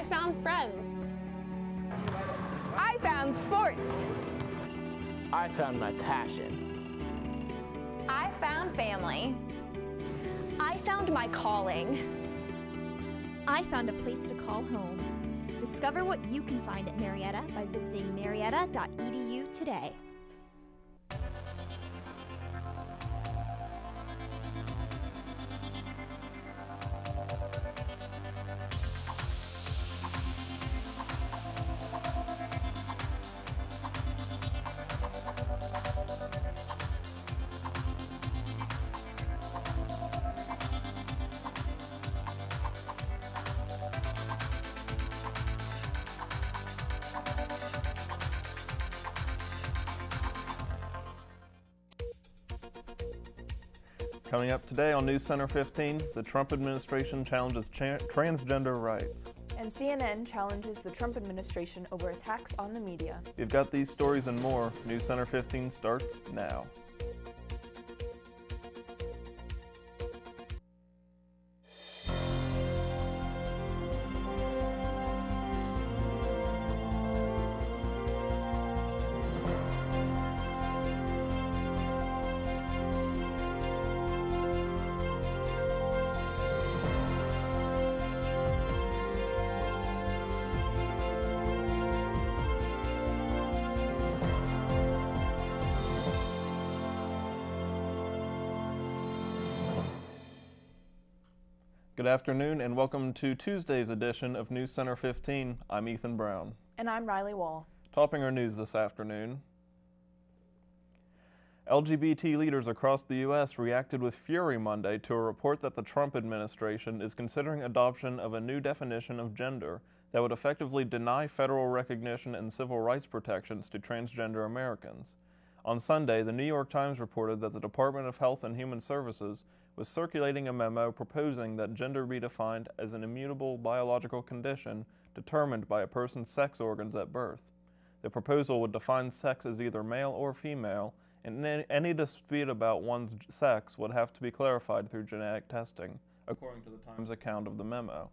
I found friends. I found sports. I found my passion. I found family. I found my calling. I found a place to call home. Discover what you can find at Marietta by visiting marietta.edu today. Coming up today on NewsCenter 15, the Trump administration challenges transgender rights. And CNN challenges the Trump administration over attacks on the media. We've got these stories and more. NewsCenter 15 starts now. Good afternoon and welcome to Tuesday's edition of NewsCenter 15. I'm Ethan Brown. And I'm Riley Wall. Topping our news this afternoon, LGBT leaders across the U.S. reacted with fury Monday to a report that the Trump administration is considering adoption of a new definition of gender that would effectively deny federal recognition and civil rights protections to transgender Americans. On Sunday, the New York Times reported that the Department of Health and Human Services was circulating a memo proposing that gender be defined as an immutable biological condition determined by a person's sex organs at birth. The proposal would define sex as either male or female, and any dispute about one's sex would have to be clarified through genetic testing, according to the Times account of the memo.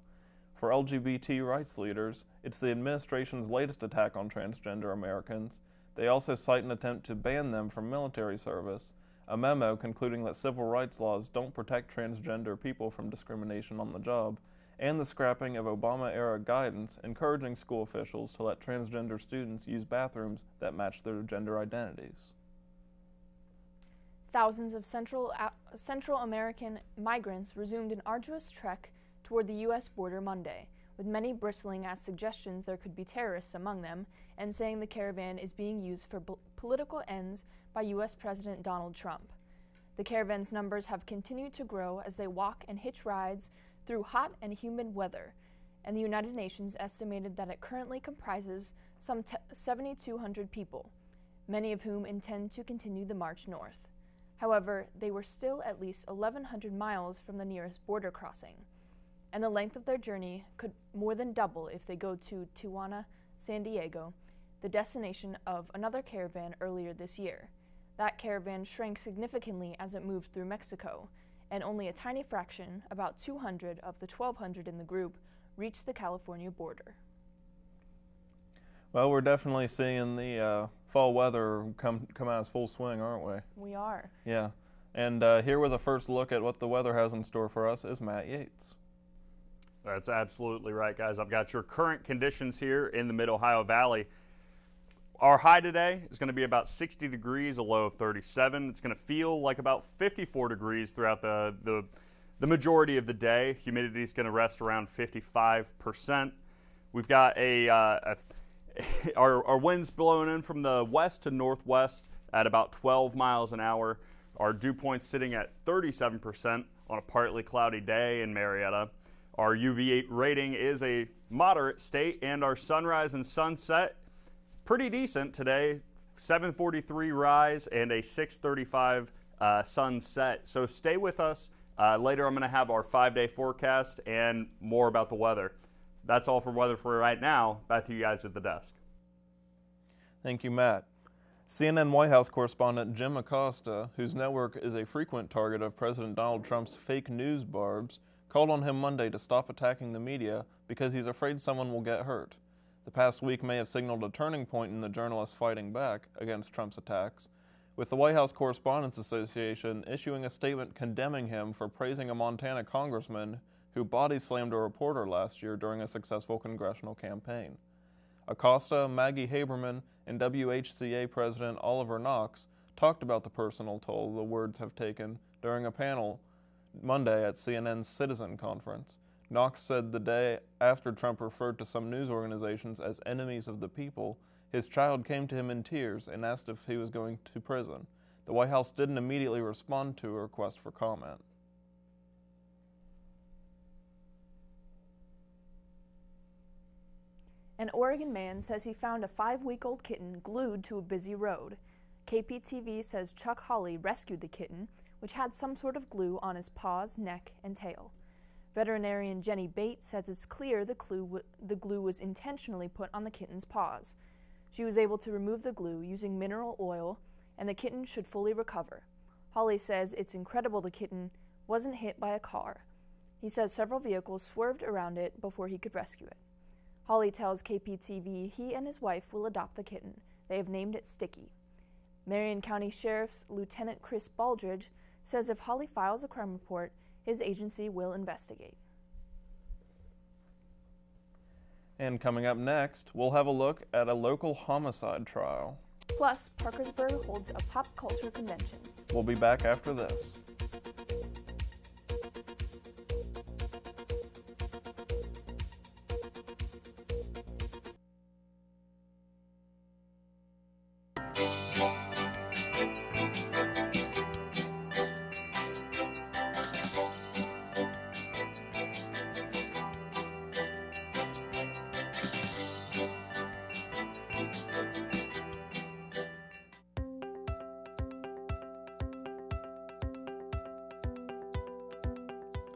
For LGBT rights leaders, it's the administration's latest attack on transgender Americans. They also cite an attempt to ban them from military service, a memo concluding that civil rights laws don't protect transgender people from discrimination on the job, and the scrapping of Obama-era guidance encouraging school officials to let transgender students use bathrooms that match their gender identities. Thousands of Central American migrants resumed an arduous trek toward the U.S. border Monday, with many bristling at suggestions there could be terrorists among them and saying the caravan is being used for political ends by U.S. President Donald Trump. The caravan's numbers have continued to grow as they walk and hitch rides through hot and humid weather, and the United Nations estimated that it currently comprises some 7,200 people, many of whom intend to continue the march north. However, they were still at least 1,100 miles from the nearest border crossing, and the length of their journey could more than double if they go to Tijuana, San Diego, the destination of another caravan earlier this year. That caravan shrank significantly as it moved through Mexico, and only a tiny fraction, about 200 of the 1,200 in the group, reached the California border. Well, we're definitely seeing the fall weather come out as full swing, aren't we? We are. Yeah. And here with a first look at what the weather has in store for us is Matt Yates. That's absolutely right, guys. I've got your current conditions here in the Mid-Ohio Valley. Our high today is going to be about 60 degrees, a low of 37. It's going to feel like about 54 degrees throughout the majority of the day. Humidity is going to rest around 55%. We've got our winds blowing in from the west to northwest at about 12 miles an hour. Our dew point's sitting at 37% on a partly cloudy day in Marietta. Our UV rating is a moderate state, and our sunrise and sunset pretty decent today. 7:43 rise and a 6:35 sunset. So stay with us. Later I'm going to have our 5-day forecast and more about the weather. That's all for weather for right now. Back to you guys at the desk. Thank you, Matt. CNN White House correspondent Jim Acosta, whose network is a frequent target of President Donald Trump's fake news barbs, called on him Monday to stop attacking the media because he's afraid someone will get hurt. The past week may have signaled a turning point in the journalists fighting back against Trump's attacks, with the White House Correspondents Association issuing a statement condemning him for praising a Montana congressman who body-slammed a reporter last year during a successful congressional campaign. Acosta, Maggie Haberman, and WHCA President Oliver Knox talked about the personal toll the words have taken during a panel Monday at CNN's Citizen Conference. Knox said the day after Trump referred to some news organizations as enemies of the people, his child came to him in tears and asked if he was going to prison. The White House didn't immediately respond to a request for comment. An Oregon man says he found a 5-week-old kitten glued to a busy road. KPTV says Chuck Hawley rescued the kitten, which had some sort of glue on his paws, neck, and tail. Veterinarian Jenny Bates says it's clear the glue was intentionally put on the kitten's paws. She was able to remove the glue using mineral oil, and the kitten should fully recover. Hawley says it's incredible the kitten wasn't hit by a car. He says several vehicles swerved around it before he could rescue it. Hawley tells KPTV he and his wife will adopt the kitten. They have named it Sticky. Marion County Sheriff's Lieutenant Chris Baldridge says if Hawley files a crime report, his agency will investigate. And coming up next, we'll have a look at a local homicide trial. Plus, Parkersburg holds a pop culture convention. We'll be back after this.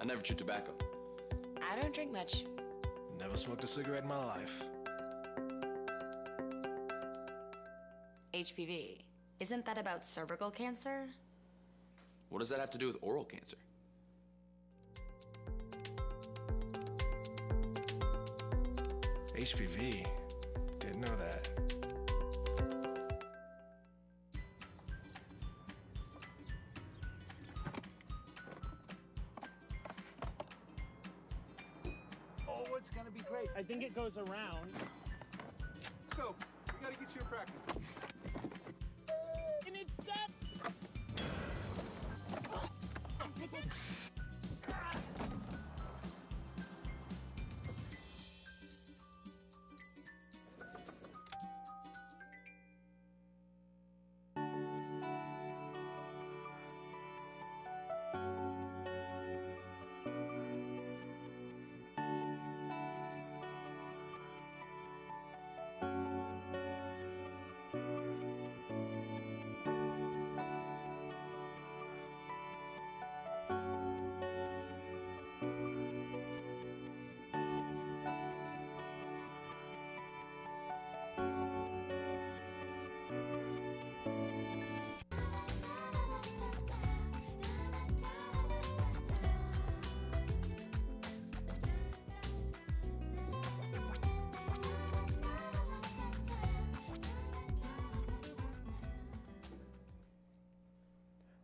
I never chew tobacco. I don't drink much. Never smoked a cigarette in my life. HPV. Isn't that about cervical cancer? What does that have to do with oral cancer? HPV? Didn't know that. Oh, it's gonna be great. I think it goes around. Let's go. We gotta get you in practice. And it's set!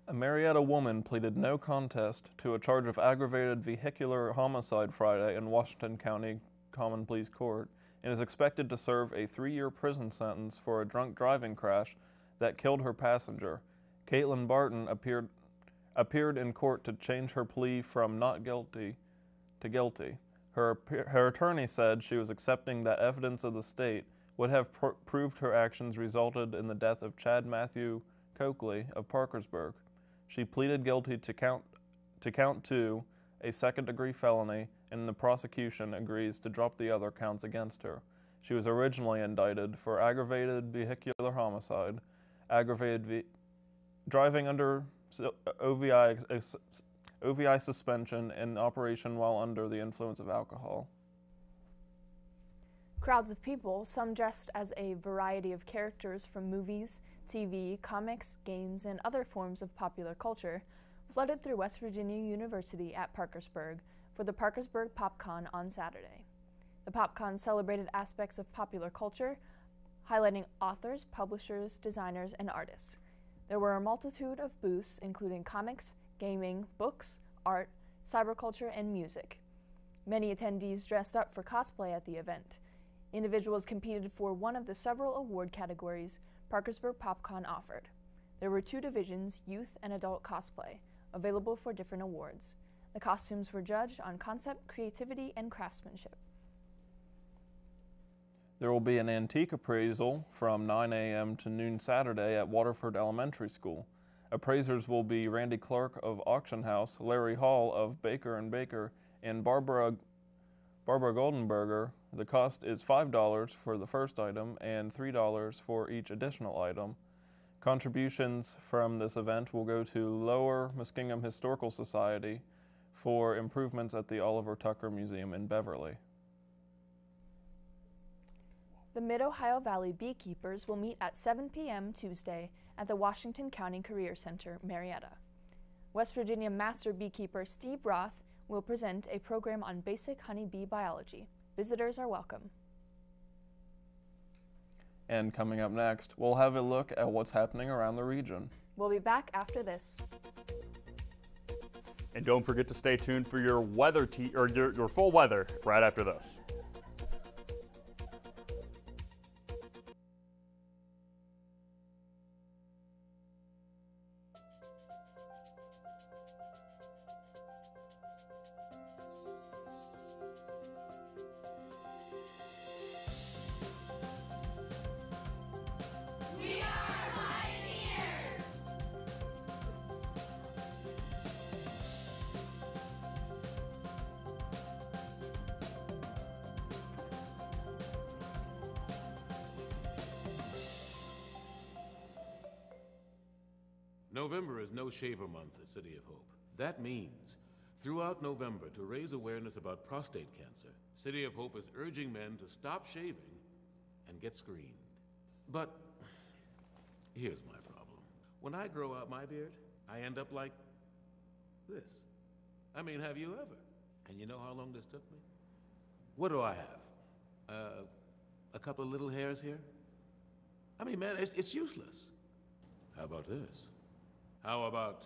A Marietta woman pleaded no contest to a charge of aggravated vehicular homicide Friday in Washington County Common Pleas Court and is expected to serve a 3-year prison sentence for a drunk driving crash that killed her passenger. Caitlin Barton appeared in court to change her plea from not guilty to guilty. Her attorney said she was accepting that evidence of the state would have proved her actions resulted in the death of Chad Matthew Coakley of Parkersburg. She pleaded guilty to count 2, a second-degree felony, and the prosecution agrees to drop the other counts against her. She was originally indicted for aggravated vehicular homicide, driving under OVI suspension, and operation while under the influence of alcohol. Crowds of people, some dressed as a variety of characters from movies, TV, comics, games, and other forms of popular culture, flooded through West Virginia University at Parkersburg for the Parkersburg PopCon on Saturday. The PopCon celebrated aspects of popular culture, highlighting authors, publishers, designers, and artists. There were a multitude of booths, including comics, gaming, books, art, cyberculture, and music. Many attendees dressed up for cosplay at the event. Individuals competed for one of the several award categories Parkersburg PopCon offered. There were 2 divisions, youth and adult cosplay, available for different awards. The costumes were judged on concept, creativity, and craftsmanship. There will be an antique appraisal from 9 a.m. to noon Saturday at Waterford Elementary School. Appraisers will be Randy Clark of Auction House, Larry Hall of Baker & Baker, and Barbara Goldenberger. The cost is $5 for the first item and $3 for each additional item. Contributions from this event will go to Lower Muskingum Historical Society for improvements at the Oliver Tucker Museum in Beverly. The Mid-Ohio Valley Beekeepers will meet at 7 p.m. Tuesday at the Washington County Career Center, Marietta. West Virginia Master Beekeeper Steve Roth will present a program on basic honeybee biology. Visitors are welcome. And coming up next, we'll have a look at what's happening around the region. We'll be back after this. And don't forget to stay tuned for your weather your full weather right after this. November is No Shaver Month at City of Hope. That means, throughout November, to raise awareness about prostate cancer, City of Hope is urging men to stop shaving and get screened. But here's my problem. When I grow out my beard, I end up like this. I mean, have you ever? And you know how long this took me? What do I have? A couple of little hairs here? I mean, man, it's useless. How about this? How about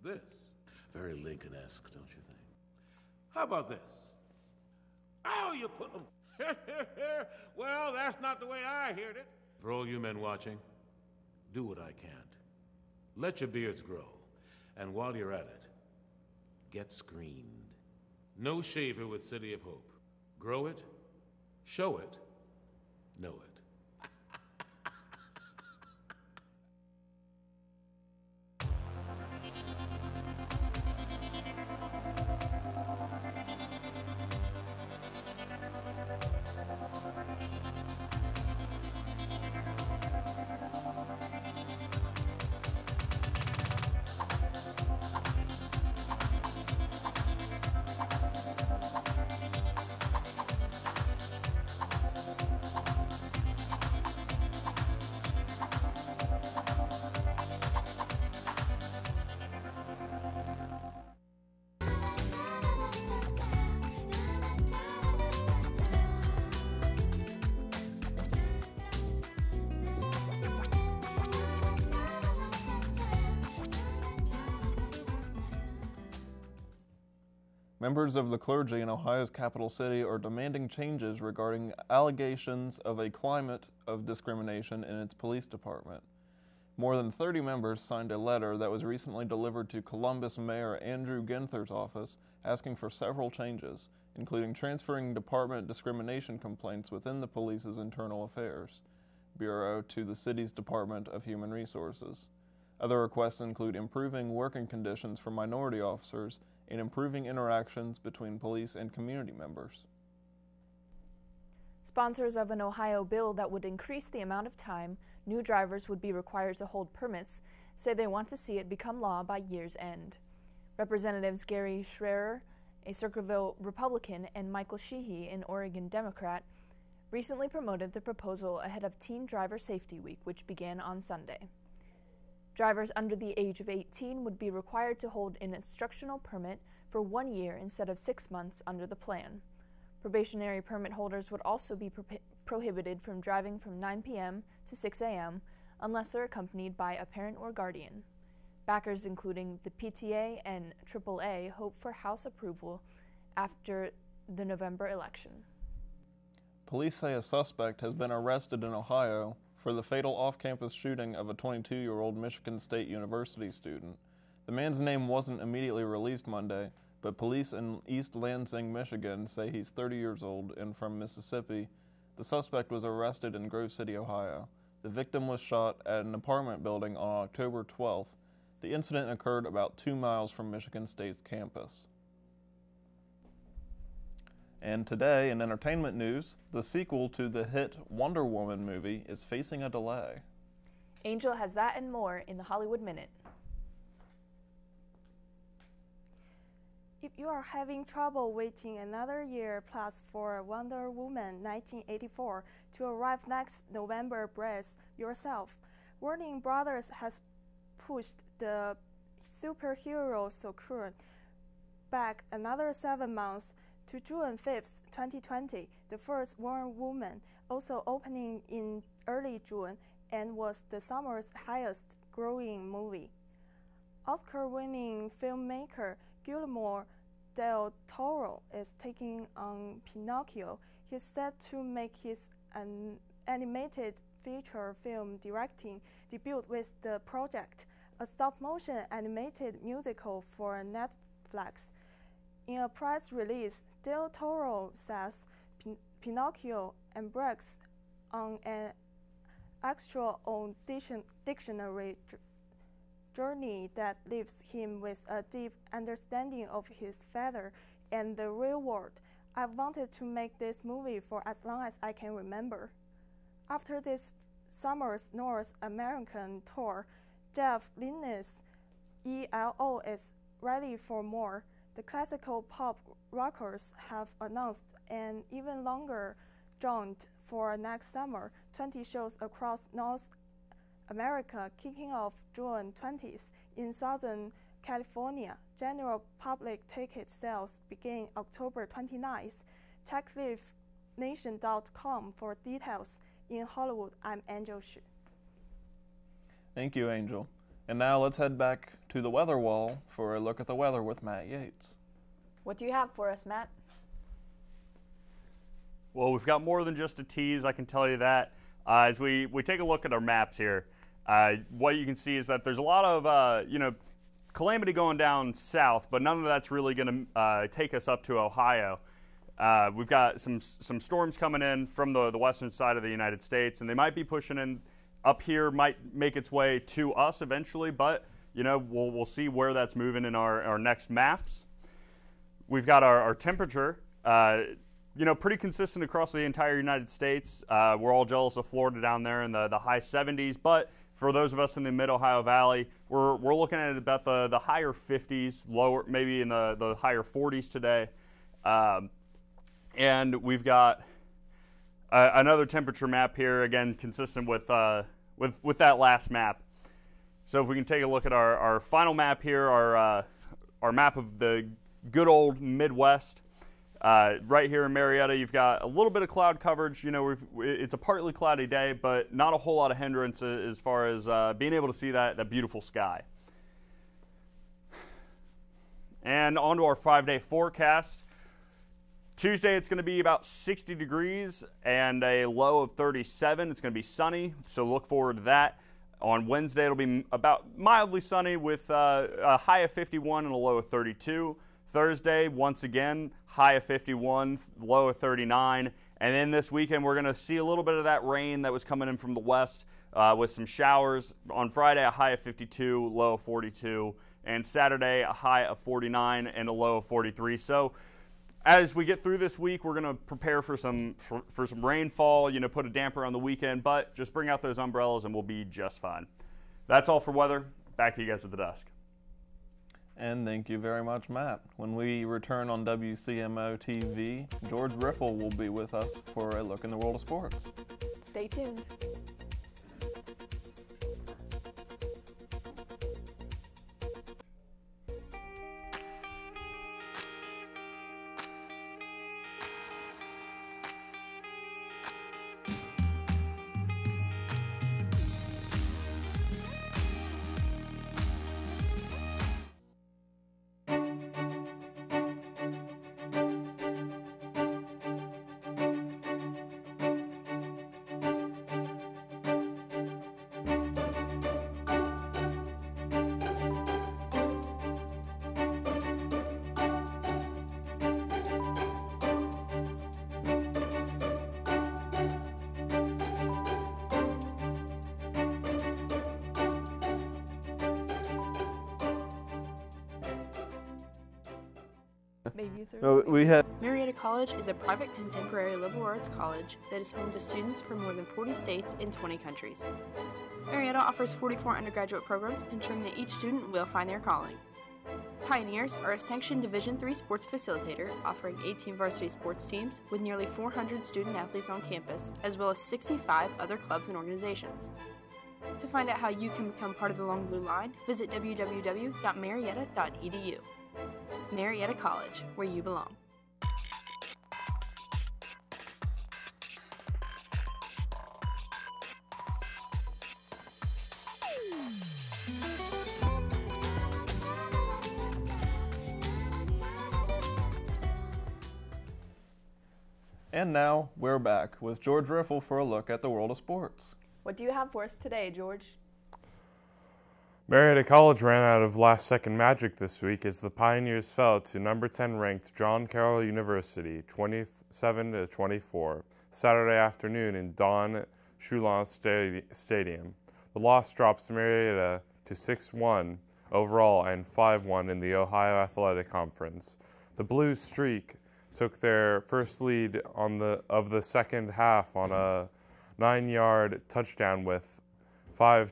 this? Very Lincoln-esque, don't you think? How about this? Oh, you put them. Well, that's not the way I heard it. For all you men watching, do what I can't. Let your beards grow. And while you're at it, get screened. No shaver with City of Hope. Grow it, show it, know it. Members of the clergy in Ohio's capital city are demanding changes regarding allegations of a climate of discrimination in its police department. More than 30 members signed a letter that was recently delivered to Columbus Mayor Andrew Ginther's office asking for several changes, including transferring department discrimination complaints within the police's internal affairs bureau to the city's Department of Human Resources. Other requests include improving working conditions for minority officers and improving interactions between police and community members. Sponsors of an Ohio bill that would increase the amount of time new drivers would be required to hold permits say they want to see it become law by year's end. Representatives Gary Schreier, a Circleville Republican, and Michael Sheehy, an Oregon Democrat, recently promoted the proposal ahead of Teen Driver Safety Week, which began on Sunday. Drivers under the age of 18 would be required to hold an instructional permit for 1 year instead of 6 months under the plan. Probationary permit holders would also be prohibited from driving from 9 p.m. to 6 a.m. unless they're accompanied by a parent or guardian. Backers including the PTA and AAA hope for House approval after the November election. Police say a suspect has been arrested in Ohio for the fatal off-campus shooting of a 22-year-old Michigan State University student. The man's name wasn't immediately released Monday, but police in East Lansing, Michigan say he's 30 years old and from Mississippi. The suspect was arrested in Grove City, Ohio. The victim was shot at an apartment building on October 12th. The incident occurred about 2 miles from Michigan State's campus. And today, in entertainment news, the sequel to the hit Wonder Woman movie is facing a delay. Angel has that and more in the Hollywood Minute. If you are having trouble waiting another year plus for Wonder Woman 1984 to arrive next November, brace yourself. Warner Brothers has pushed the superhero Sakura back another 7 months to June 5th, 2020. The first Wonder Woman also opening in early June and was the summer's highest-growing movie. Oscar-winning filmmaker Guillermo del Toro is taking on Pinocchio. He's set to make his animated feature film directing debut with the project, a stop-motion animated musical for Netflix. In a press release, Del Toro says Pinocchio embarks on an extraordinary journey that leaves him with a deep understanding of his father and the real world. I've wanted to make this movie for as long as I can remember. After this summer's North American tour, Jeff Lynne's ELO is ready for more. The classical pop rockers have announced an even longer jaunt for next summer, 20 shows across North America, kicking off June 20th in Southern California. General public ticket sales begin October 29th. Check livenation.com for details. In Hollywood, I'm Angel Xu. Thank you, Angel. And now let's head back to the weather wall for a look at the weather with Matt Yates. What do you have for us, Matt? Well, we've got more than just a tease, I can tell you that. As we take a look at our maps here, what you can see is that there's a lot of, calamity going down south, but none of that's really going to take us up to Ohio. We've got some storms coming in from the western side of the United States, and they might be pushing in up here, might make its way to us eventually, but, we'll see where that's moving in our next maps. We've got our temperature, pretty consistent across the entire United States. We're all jealous of Florida down there in the high 70s, but for those of us in the mid-Ohio Valley, we're looking at about the higher 50s, lower, maybe in the higher 40s today. And we've got another temperature map here, again, consistent with that last map. So if we can take a look at our final map here, our map of the good old Midwest. Right here in Marietta, you've got a little bit of cloud coverage. It's a partly cloudy day, but not a whole lot of hindrance as far as being able to see that beautiful sky. And on to our 5-day forecast. Tuesday, it's going to be about 60 degrees and a low of 37. It's going to be sunny, so look forward to that. On Wednesday, it'll be about mildly sunny with a high of 51 and a low of 32. Thursday, once again, high of 51, low of 39. And then this weekend, we're going to see a little bit of that rain that was coming in from the west with some showers. On Friday, a high of 52, low of 42. And Saturday, a high of 49 and a low of 43. So as we get through this week, we're going to prepare for some rainfall, put a damper on the weekend, but just bring out those umbrellas and we'll be just fine. That's all for weather. Back to you guys at the desk. And thank you very much, Matt. When we return on WCMO TV, George Riffle will be with us for a look in the world of sports. Stay tuned. preview through. No, we had Marietta College is a private contemporary liberal arts college that is home to students from more than 40 states and 20 countries. Marietta offers 44 undergraduate programs, ensuring that each student will find their calling. Pioneers are a sanctioned Division III sports facilitator, offering 18 varsity sports teams with nearly 400 student athletes on campus, as well as 65 other clubs and organizations. To find out how you can become part of the Long Blue Line, visit www.marietta.edu. Marietta College, where you belong. And now we're back with George Riffle for a look at the world of sports. What do you have for us today, George? Marietta College ran out of last-second magic this week as the Pioneers fell to number 10 ranked John Carroll University, 27-24, Saturday afternoon in Don Schulon Stadium. The loss drops Marietta to 6-1 overall and 5-1 in the Ohio Athletic Conference. The Blues streak took their first lead of the second half on a 9-yard touchdown with 5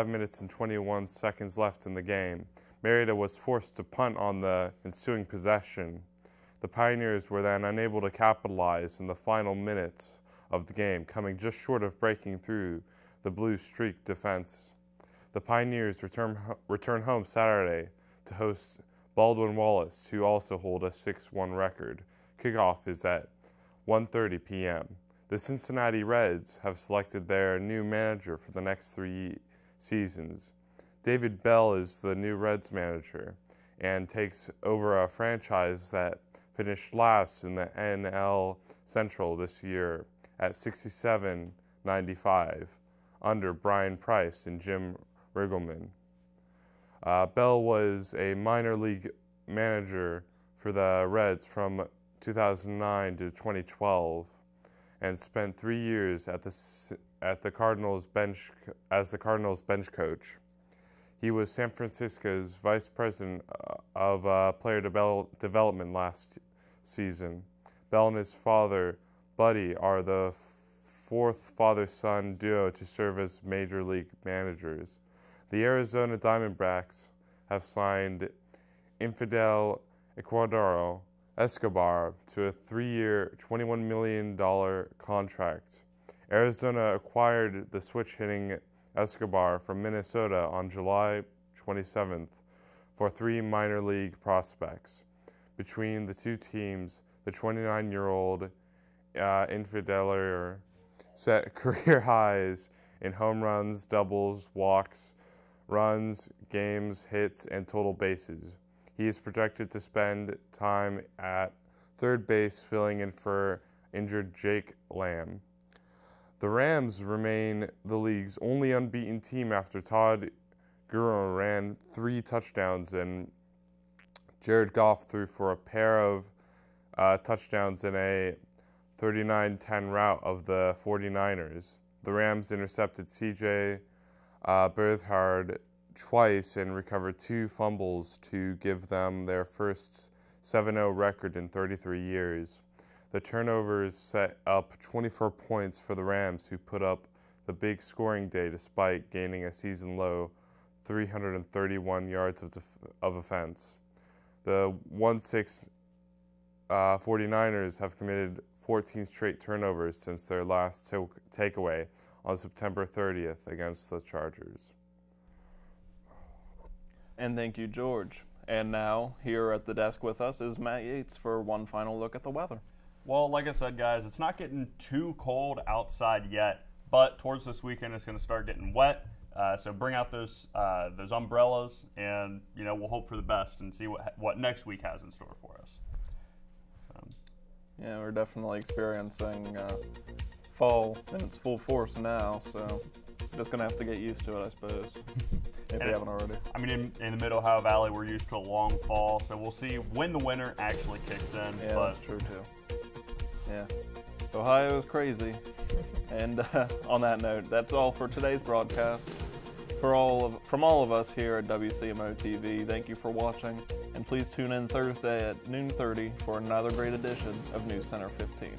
minutes and 21 seconds left in the game. Marietta was forced to punt on the ensuing possession. The Pioneers were then unable to capitalize in the final minutes of the game, coming just short of breaking through the Blues streak defense. The Pioneers return home Saturday to host Baldwin Wallace, who also hold a 6-1 record. Kickoff is at 1:30 p.m. The Cincinnati Reds have selected their new manager for the next 3 seasons. David Bell is the new Reds manager and takes over a franchise that finished last in the NL Central this year at 67-95 under Brian Price and Jim Riggleman. Bell was a minor league manager for the Reds from 2009 to 2012 and spent 3 years at the Cardinals bench as the Cardinals bench coach. He was San Francisco's vice president of player development last season. Bell and his father, Buddy, are the fourth father-son duo to serve as major league managers. The Arizona Diamondbacks have signed Infidel Ecuador Escobar to a 3-year, $21 million contract. Arizona acquired the switch-hitting Escobar from Minnesota on July 27th for 3 minor league prospects. Between the two teams, the 29-year-old Infidel set career highs in home runs, doubles, walks, runs, games, hits, and total bases. He is projected to spend time at third base filling in for injured Jake Lamb. The Rams remain the league's only unbeaten team after Todd Gurley ran 3 touchdowns and Jared Goff threw for a pair of touchdowns in a 39-10 rout of the 49ers. The Rams intercepted C.J. Beathard twice and recovered 2 fumbles to give them their first 7-0 record in 33 years. The turnovers set up 24 points for the Rams, who put up the big scoring day despite gaining a season-low 331 yards of offense. The 1-6 49ers have committed 14 straight turnovers since their last takeaway on September 30th against the Chargers. And thank you, George. And now, here at the desk with us is Matt Yates for one final look at the weather. Well, like I said, guys, it's not getting too cold outside yet, but towards this weekend it's going to start getting wet. So bring out those umbrellas, and we'll hope for the best and see what next week has in store for us. Yeah, we're definitely experiencing fall in its full force now, so just gonna have to get used to it, I suppose, if we haven't already. I mean, in the Mid-Ohio Valley, we're used to a long fall, so we'll see when the winter actually kicks in. Yeah, that's true too. Yeah, Ohio is crazy. And on that note, that's all for today's broadcast. From all of us here at WCMO TV, thank you for watching, and please tune in Thursday at noon 30 for another great edition of News Center 15.